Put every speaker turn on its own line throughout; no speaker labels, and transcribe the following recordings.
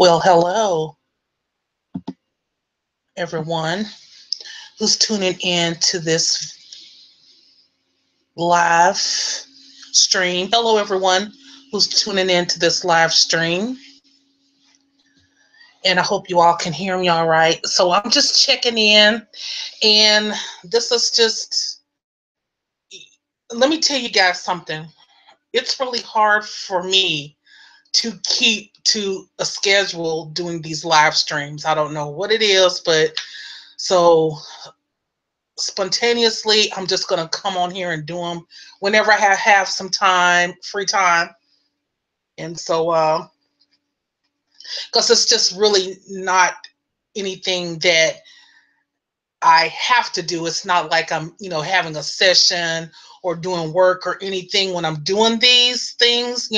Well, hello, everyone who's tuning in to this live stream. Hello, everyone who's tuning in to this live stream. And I hope you all can hear me all right. So I'm just checking in, and this is just, let me tell you guys something. It's really hard for me to keep to a schedule doing these live streams. I don't know what it is, but so spontaneously I'm just going to come on here and do them whenever I have some time, free time. And so because it's just really not anything that I have to do. It's not like I'm having a session or doing work or anything when I'm doing these things.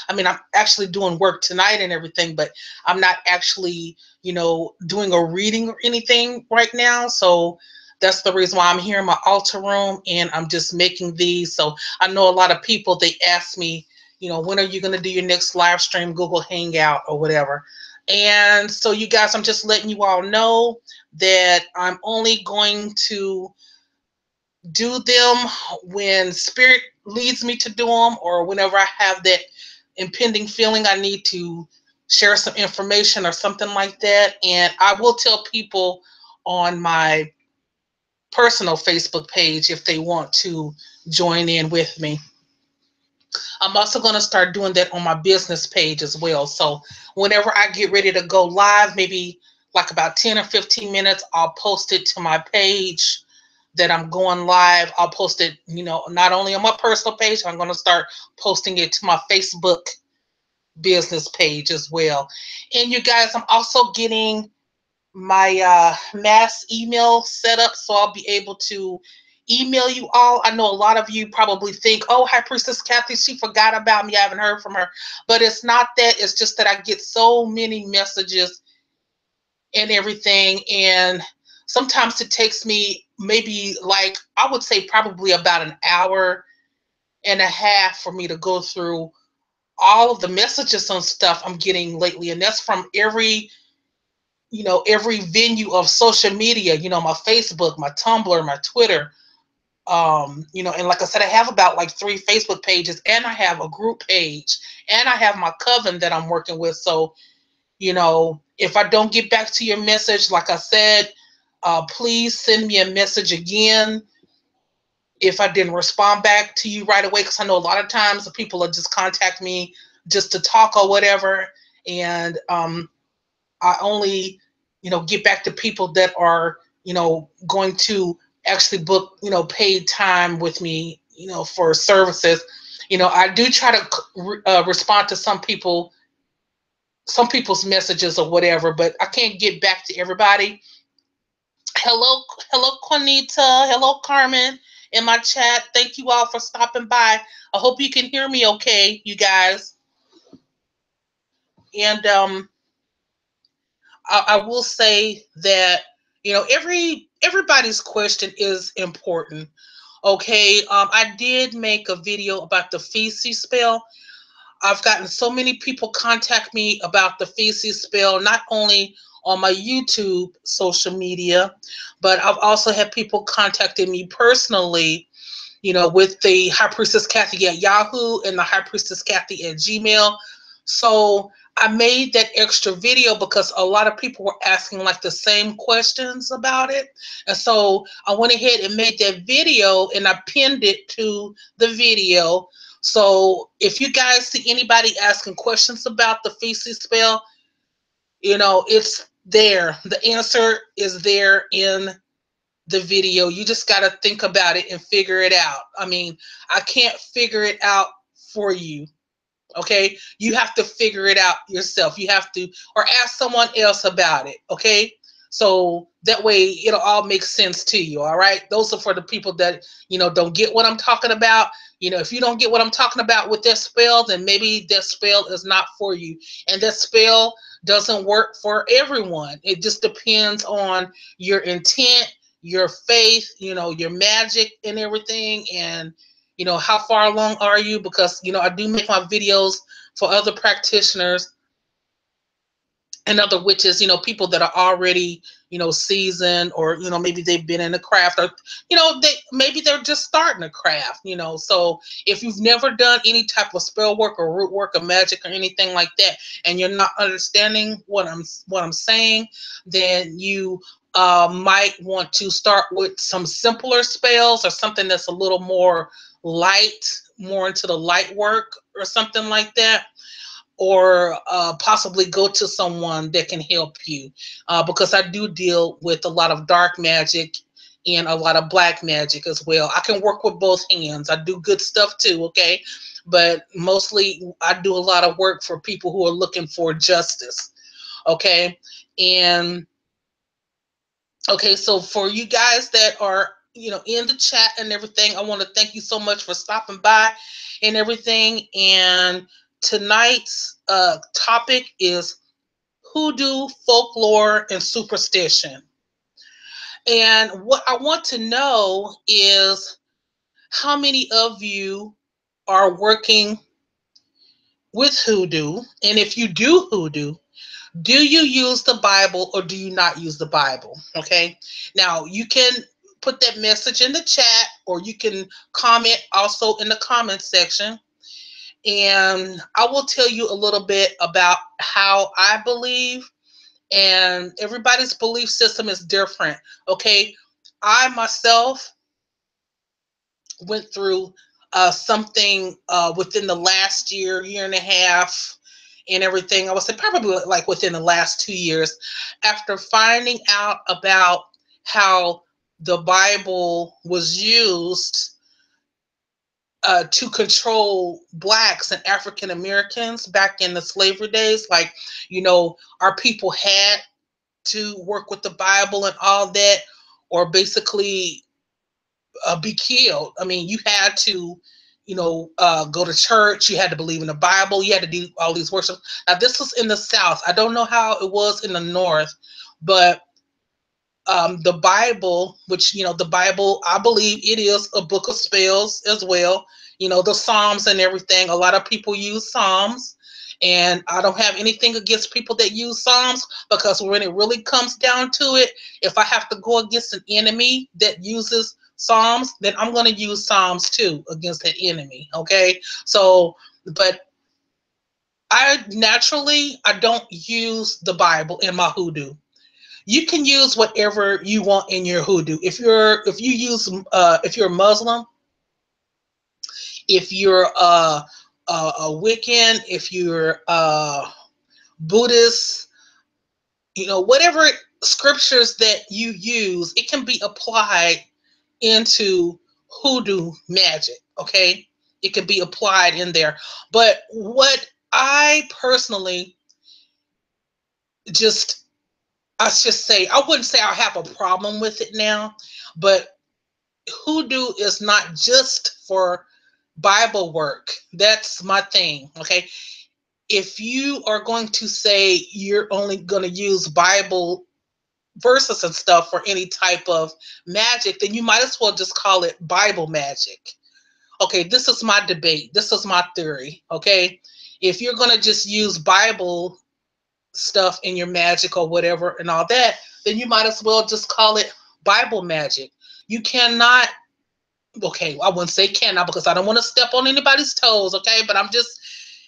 I mean, I'm actually doing work tonight and everything, but I'm not actually doing a reading or anything right now. So that's the reason why I'm here in my altar room and I'm just making these. So I know a lot of people, they ask me, when are you going to do your next live stream, Google Hangout or whatever. And so you guys, I'm just letting you all know that I'm only going to do them when spirit leads me to do them, or whenever I have that impending feeling I need to share some information or something like that. And I will tell people on my personal Facebook page if they want to join in with me. I'm also going to start doing that on my business page as well. So whenever I get ready to go live, maybe like about 10 or 15 minutes, I'll post it to my page that I'm going live. I'll post it, not only on my personal page, I'm going to start posting it to my Facebook business page as well. And you guys, I'm also getting my mass email set up, so I'll be able to email you all. I know a lot of you probably think, oh, High Priestess Kathy, she forgot about me, I haven't heard from her. But it's not that. It's just that I get so many messages and everything, and sometimes it takes me maybe, like, I would say probably about an hour and a half for me to go through all of the messages on stuff I'm getting lately. And that's from every venue of social media, my Facebook, my Tumblr, my Twitter. And like I said, I have about like 3 Facebook pages, and I have a group page, and I have my coven that I'm working with. So, if I don't get back to your message, like I said, please send me a message again if I didn't respond back to you right away, because I know a lot of times the people will just contact me just to talk or whatever. And I only, get back to people that are, going to actually book, paid time with me, for services. I do try to respond to some people's messages or whatever, but I can't get back to everybody. Hello, Juanita. Hello, Carmen. In my chat, thank you all for stopping by. I hope you can hear me okay, you guys. And I will say that everybody's question is important. Okay, I did make a video about the feces spell. I've gotten so many people contact me about the feces spell, not only on my YouTube social media, but I've also had people contacting me personally, with the High Priestess Kathy at Yahoo and the High Priestess Kathy at Gmail. So I made that extra video because a lot of people were asking like the same questions about it. And so I went ahead and made that video, and I pinned it to the video. So if you guys see anybody asking questions about the feces spell, it's there. The answer is there in the video. You just got to think about it and figure it out. I mean, I can't figure it out for you. Okay, you have to figure it out yourself. You have to, or ask someone else about it. Okay, so that way it'll all make sense to you. All right, those are for the people that don't get what I'm talking about. If you don't get what I'm talking about with that spell, then maybe that spell is not for you, and that spell doesn't work for everyone. It just depends on your intent, your faith, your magic and everything. And how far along are you? Because I do make my videos for other practitioners and other witches, people that are already, seasoned, or, maybe they've been in the craft, or, maybe they're just starting a craft, So if you've never done any type of spell work or root work or magic or anything like that, and you're not understanding what I'm saying, then you might want to start with some simpler spells, or something that's a little more light, more into the light work or something like that, or possibly go to someone that can help you, because I do deal with a lot of dark magic and a lot of black magic as well. I can work with both hands. I do good stuff too, okay? But mostly I do a lot of work for people who are looking for justice, okay? And okay, so for you guys that are, in the chat and everything, I want to thank you so much for stopping by and everything. And tonight's topic is hoodoo, folklore, and superstition. And what I want to know is how many of you are working with hoodoo, and if you do hoodoo, do you use the Bible or do you not use the Bible? Okay. Now you can put that message in the chat, or you can comment also in the comment section. And I will tell you a little bit about how I believe, and everybody's belief system is different. Okay. I myself went through something within the last year and a half, and everything. I would say probably like within the last 2 years, after finding out about how the Bible was used to control blacks and African Americans back in the slavery days. Like, our people had to work with the Bible and all that, or basically be killed. I mean, you had to, go to church. You had to believe in the Bible. You had to do all these worship. Now, this was in the South. I don't know how it was in the North, but the Bible, which, the Bible, I believe it is a book of spells as well. The Psalms and everything. A lot of people use Psalms. And I don't have anything against people that use Psalms, because when it really comes down to it, if I have to go against an enemy that uses Psalms, then I'm going to use Psalms too against that enemy. Okay. So, but I don't use the Bible in my hoodoo. You can use whatever you want in your hoodoo. If you're Muslim, if you're a Wiccan, if you're Buddhist, whatever scriptures that you use, it can be applied into hoodoo magic. Okay, it can be applied in there. But what I personally I just say, I wouldn't say I have a problem with it now, but hoodoo is not just for Bible work. That's my thing. Okay. If you are going to say you're only going to use Bible verses and stuff for any type of magic, then you might as well just call it Bible magic. Okay. This is my debate. This is my theory. Okay. If you're going to just use Bible stuff in your magic or whatever and all that, then you might as well just call it Bible magic. You cannot, okay, I wouldn't say cannot because I don't want to step on anybody's toes, okay? But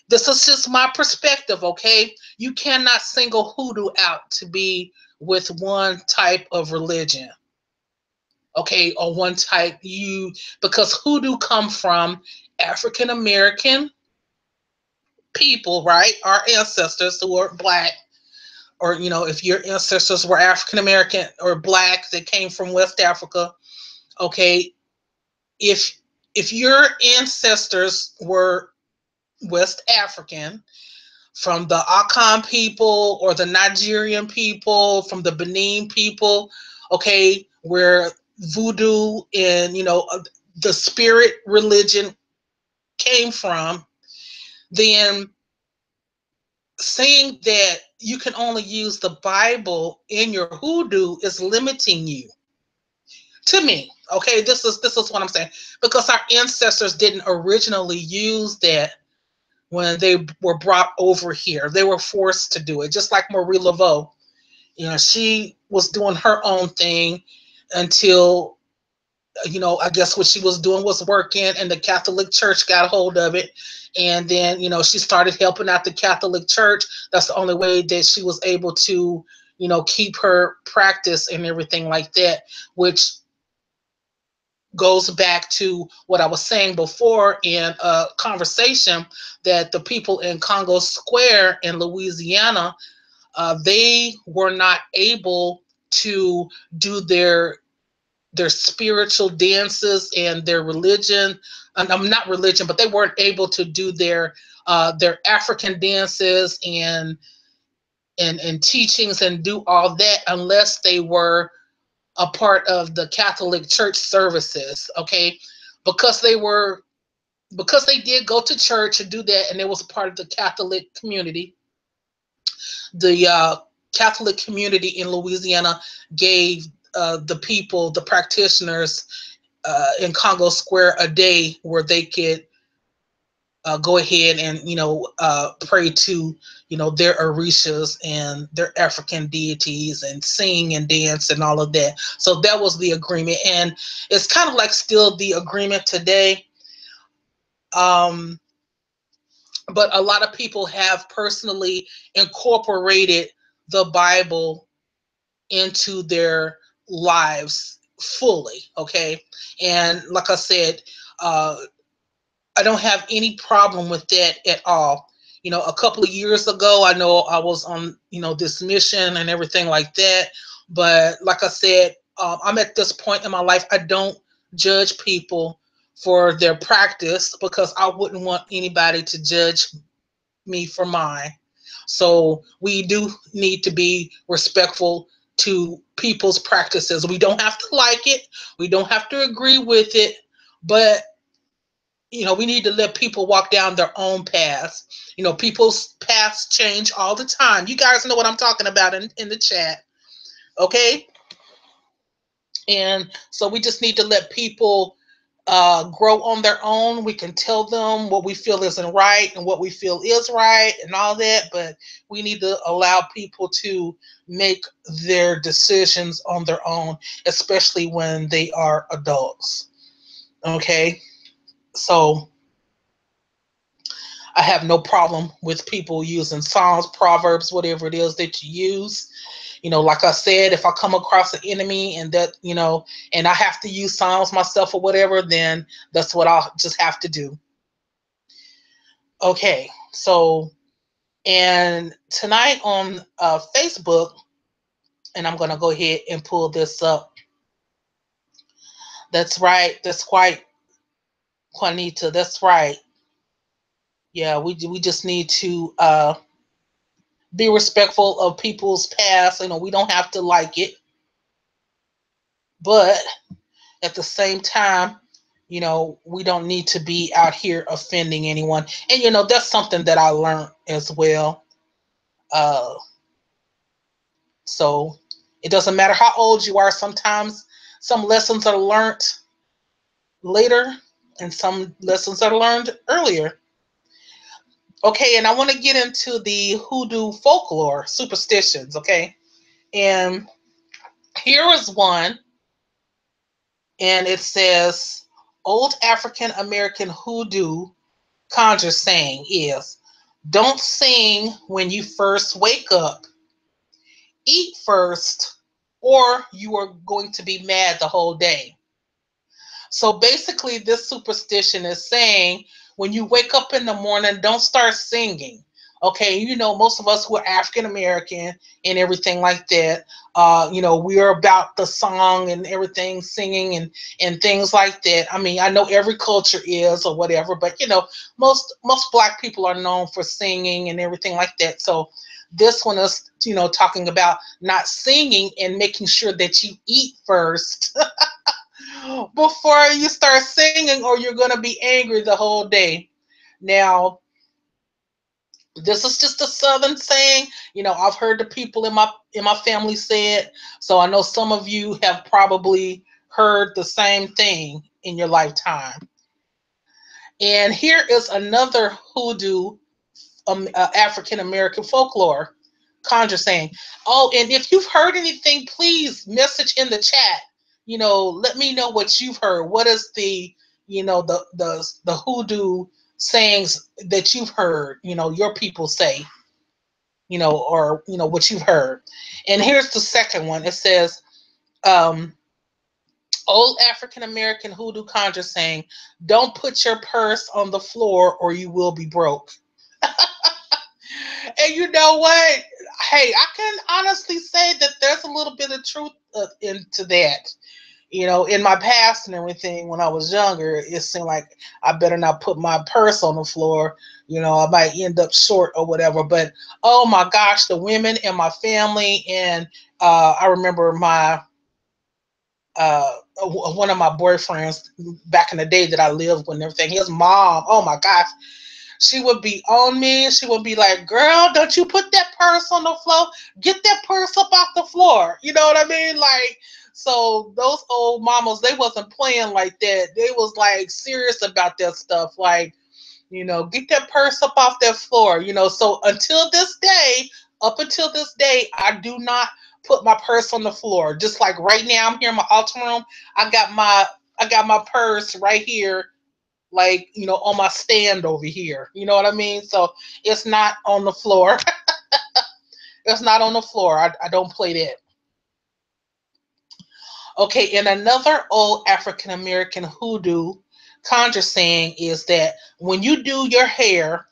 this is just my perspective, okay? You cannot single hoodoo out to be with one type of religion, okay? Or one type, because hoodoo come from African American people, right? Our ancestors who are black, or if your ancestors were African American or black that came from West Africa, okay, if your ancestors were West African, from the Akan people or the Nigerian people, from the Benin people, okay, where voodoo and the spirit religion came from, then saying that you can only use the Bible in your hoodoo is limiting you. To me, okay, this is what I'm saying, because our ancestors didn't originally use that when they were brought over here. They were forced to do it, just like Marie Laveau. She was doing her own thing until, I guess what she was doing was working, and the Catholic Church got a hold of it. And then, she started helping out the Catholic Church. That's the only way that she was able to, keep her practice and everything like that, which goes back to what I was saying before in a conversation, that the people in Congo Square in Louisiana, they were not able to do their spiritual dances and their religion. And I'm not religion, but they weren't able to do their African dances and teachings and do all that unless they were a part of the Catholic Church services. Okay, because they did go to church and do that, and it was part of the Catholic community. The Catholic community in Louisiana gave the people, the practitioners in Congo Square, a day where they could go ahead and pray to their orishas and their African deities and sing and dance and all of that. So that was the agreement, and it's kind of like still the agreement today. Um, but a lot of people have personally incorporated the Bible into their lives fully. Okay, and like I said, uh, I don't have any problem with that at all. A couple of years ago, I know I was on, this mission and everything like that. But like I said, I'm at this point in my life, I don't judge people for their practice, because I wouldn't want anybody to judge me for mine. So we do need to be respectful to people's practices. We don't have to like it. We don't have to agree with it. But we need to let people walk down their own paths. People's paths change all the time. You guys know what I'm talking about in the chat. Okay? And so we just need to let people grow on their own. We can tell them what we feel isn't right and what we feel is right and all that, but we need to allow people to make their decisions on their own, especially when they are adults. Okay? So I have no problem with people using Psalms, Proverbs, whatever it is that you use. Like I said, if I come across an enemy and and I have to use Psalms myself or whatever, then that's what I'll just have to do. Okay, so, and tonight on Facebook, and I'm going to go ahead and pull this up. That's right. That's quite, Juanita. That's right. Yeah, we just need to be respectful of people's past. We don't have to like it, but at the same time, we don't need to be out here offending anyone. And that's something that I learned as well. Uh, so it doesn't matter how old you are. Sometimes some lessons are learned later, and some lessons are learned earlier. Okay, and I want to get into the Hoodoo folklore superstitions. Okay, and here is one. And it says, old African American hoodoo conjure saying is, don't sing when you first wake up, eat first, or you are going to be mad the whole day. So basically, this superstition is saying when you wake up in the morning, don't start singing. Okay, most of us who are African American and everything like that, we are about the song and everything, singing and things like that. I mean, I know every culture is or whatever, but most Black people are known for singing and everything like that. So this one is, talking about not singing and making sure that you eat first before you start singing, or you're going to be angry the whole day. Now, this is just a Southern saying. I've heard the people in my family say it, so I know some of you have probably heard the same thing in your lifetime. And here is another hoodoo African American folklore conjure saying. Oh, and if you've heard anything, please message in the chat. Let me know what you've heard. What is the hoodoo sayings that you've heard? Your people say. Or what you've heard. And here's the second one. It says, old African American hoodoo conjure saying, "Don't put your purse on the floor or you will be broke." And you know what? Hey, I can honestly say that there's a little bit of truth into that. In my past and everything, when I was younger, it seemed like I better not put my purse on the floor. I might end up short or whatever. But oh my gosh, the women in my family, and I remember my one of my boyfriends back in the day that I lived with and everything. His mom, oh my gosh, she would be on me. She would be like, "Girl, don't you put that purse on the floor. Get that purse up off the floor." You know what I mean? Like, so those old mamas, they wasn't playing like that. They was like serious about that stuff. Like, get that purse up off that floor. So up until this day, I do not put my purse on the floor. Just like right now, I'm here in my altar room. I got my purse right here, like, on my stand over here. You know what I mean? So it's not on the floor. It's not on the floor. I don't play that. Okay, and another old African American hoodoo conjure saying is that when you do your hair,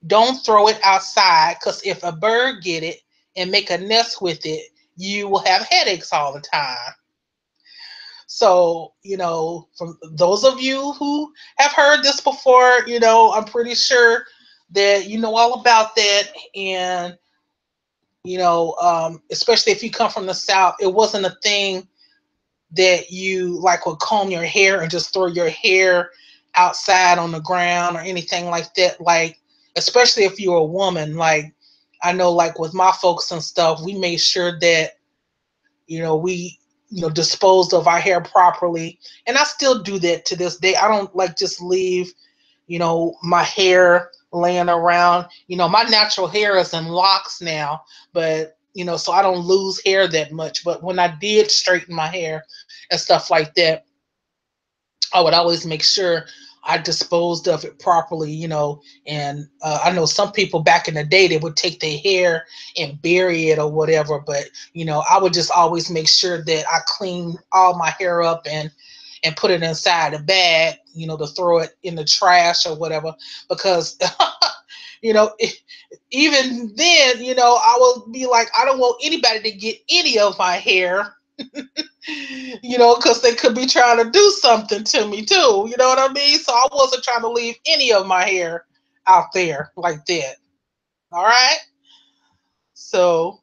don't throw it outside, because if a bird get it and make a nest with it, you will have headaches all the time. So, from those of you who have heard this before, I'm pretty sure that you know all about that. And, especially if you come from the South, it wasn't a thing that you like would comb your hair and just throw your hair outside on the ground or anything like that. Like, especially if you're a woman, like, I know, like with my folks and stuff, we made sure that, we, disposed of our hair properly. And I still do that to this day. I don't like just leave, my hair laying around. My natural hair is in locks now, but, so I don't lose hair that much. But when I did straighten my hair and stuff like that, I would always make sure I disposed of it properly, and I know some people back in the day, they would take their hair and bury it or whatever, but, I would just always make sure that I clean all my hair up and put it inside a bag, to throw it in the trash or whatever, because, you know, even then, I will be like, I don't want anybody to get any of my hair, because they could be trying to do something to me too. You know what I mean? So I wasn't trying to leave any of my hair out there like that. All right. So,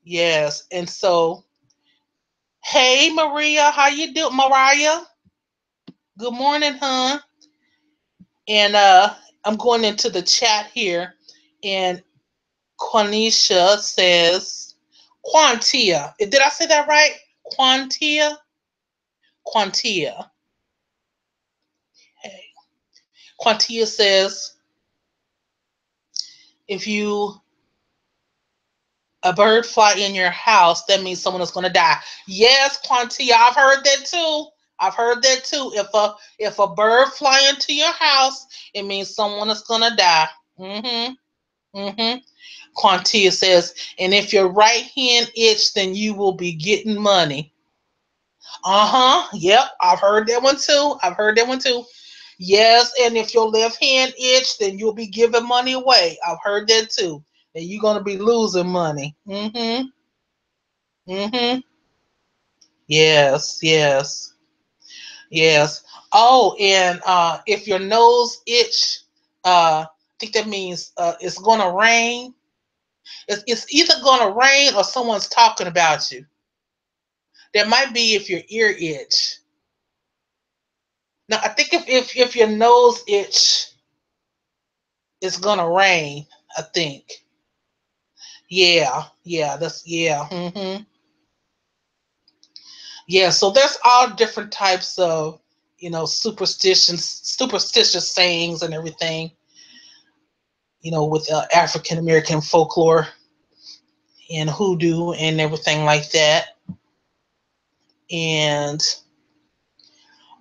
yes. And so, hey, Maria, how you doing? Mariah, good morning, huh? And I'm going into the chat here, and Quanisha says, Quantia. Did I say that right? Quantia? Quantia. Hey. Quantia says, if you a bird fly in your house, that means someone is going to die. Yes, Quantia, I've heard that too. I've heard that too. If a bird fly into your house, it means someone is going to die. Mm-hmm. Mm-hmm. Quantia says, and if your right hand itch, then you will be getting money. Uh-huh. Yep. I've heard that one too. I've heard that one too. Yes, and if your left hand itch, then you'll be giving money away. I've heard that too. And you're gonna be losing money. Mm-hmm. Mm-hmm. Yes, yes, yes. Oh, and if your nose itch, I think that means it's gonna rain. It's either gonna rain or someone's talking about you. That might be if your ear itch. Now, I think if your nose itch, it's gonna rain. I think. Yeah, yeah, that's yeah. Yeah, so there's all different types of, superstitious sayings and everything, with African American folklore and hoodoo and everything like that. And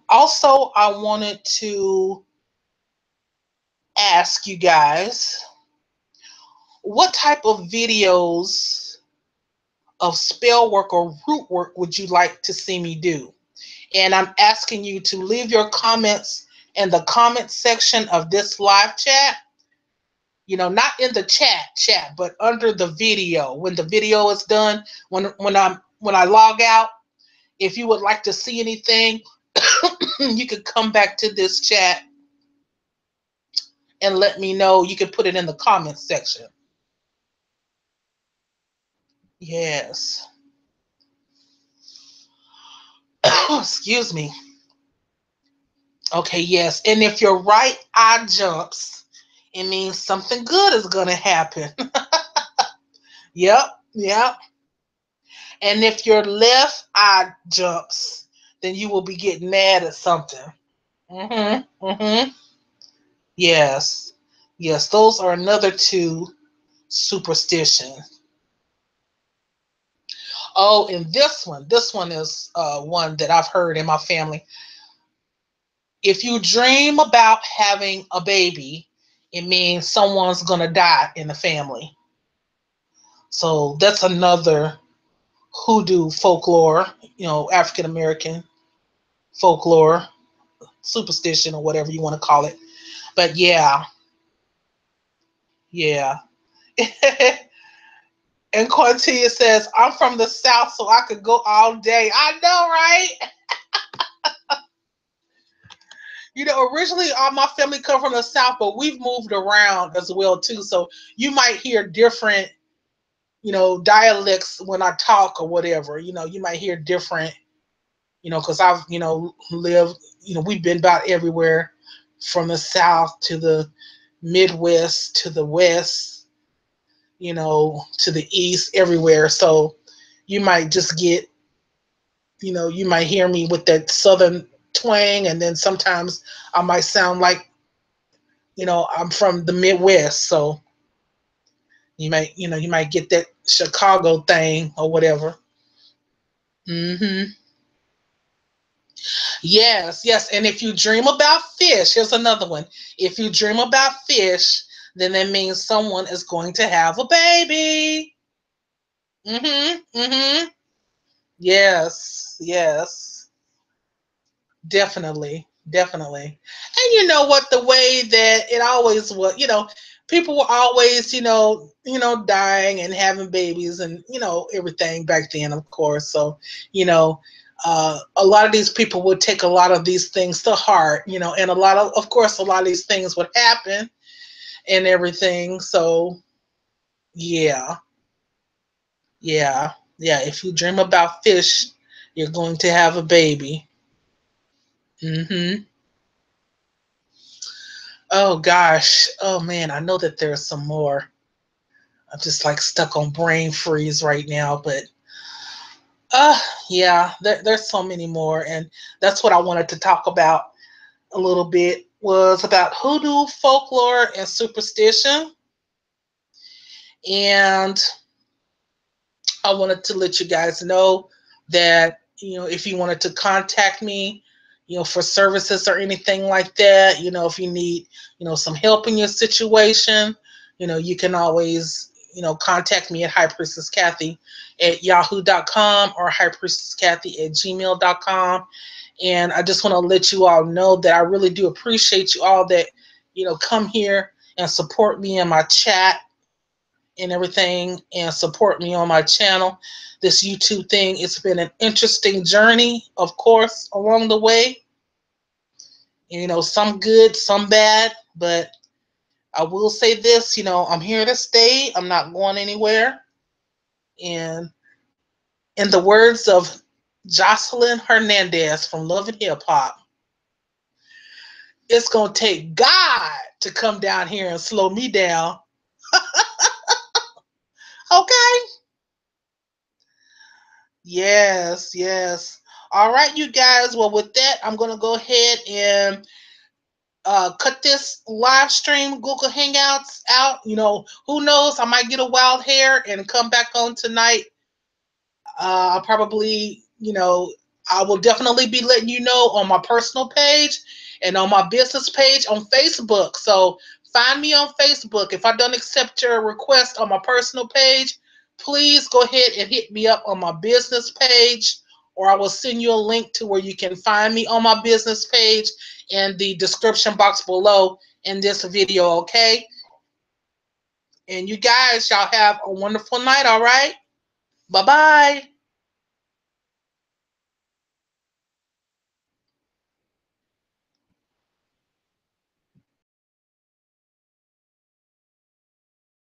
also, I wanted to ask you guys, what type of videos of spell work or root work would you like to see me do? And I'm asking you to leave your comments in the comment section of this live chat. Not in the chat, but under the video. When the video is done, when I log out, if you would like to see anything, you could come back to this chat and let me know. You can put it in the comments section. Yes. Excuse me. Okay, yes. And if your right eye jumps, it means something good is going to happen. Yep, yep. And if your left eye jumps, then you will be getting mad at something. Mm-hmm. Mm-hmm. Yes. Yes, those are another two superstitions. Oh, and this one is one that I've heard in my family. If you dream about having a baby, it means someone's gonna die in the family. So that's another hoodoo folklore, African American folklore, superstition, or whatever you want to call it. But yeah, yeah. And Quantia says, I'm from the South, so I could go all day. I know, right? Originally all my family come from the South, but we've moved around as well too. So you might hear different, dialects when I talk or whatever. You might hear different, because I've, lived, we've been about everywhere from the South to the Midwest to the West, to the East, everywhere. So you might just get, you might hear me with that Southern twang, and then sometimes I might sound like, I'm from the Midwest. So you might get that Chicago thing or whatever. Hmm. Yes, yes. And if you dream about fish, here's another one. If you dream about fish, then that means someone is going to have a baby. Mm-hmm. Mm-hmm. Yes, yes. Definitely, definitely. And you know what? The way that it always was, people were always, dying and having babies and everything back then, of course. So, you know, a lot of these people would take a lot of these things to heart, and of course, a lot of these things would happen and everything. So, yeah, yeah, yeah. If you dream about fish, you're going to have a baby. Mm-hmm. Oh gosh. Oh man, I know that there's some more. I'm just like stuck on brain freeze right now, but uh yeah, there's so many more, and that's what I wanted to talk about a little bit, was about hoodoo, folklore, and superstition. And I wanted to let you guys know that, if you wanted to contact me, for services or anything like that, if you need, some help in your situation, you can always, contact me at High Priestess Kathy at yahoo.com or High Priestess Kathy at gmail.com. And I just want to let you all know that I really do appreciate you all that, come here and support me in my chat and everything, and support me on my channel. This YouTube thing, it's been an interesting journey, of course, along the way. Some good, some bad, but I will say this, I'm here to stay. I'm not going anywhere. And in the words of Jocelyn Hernandez from Love and Hip Hop, it's going to take God to come down here and slow me down. Okay? Yes, yes. All right, you guys. Well, with that, I'm going to go ahead and cut this live stream Google Hangouts out. You know, who knows? I might get a wild hair and come back on tonight. I'll probably, I will definitely be letting you know on my personal page and on my business page on Facebook. So find me on Facebook. If I don't accept your request on my personal page, please go ahead and hit me up on my business page, or I will send you a link to where you can find me on my business page in the description box below in this video, okay? And you guys, y'all have a wonderful night, all right? Bye-bye.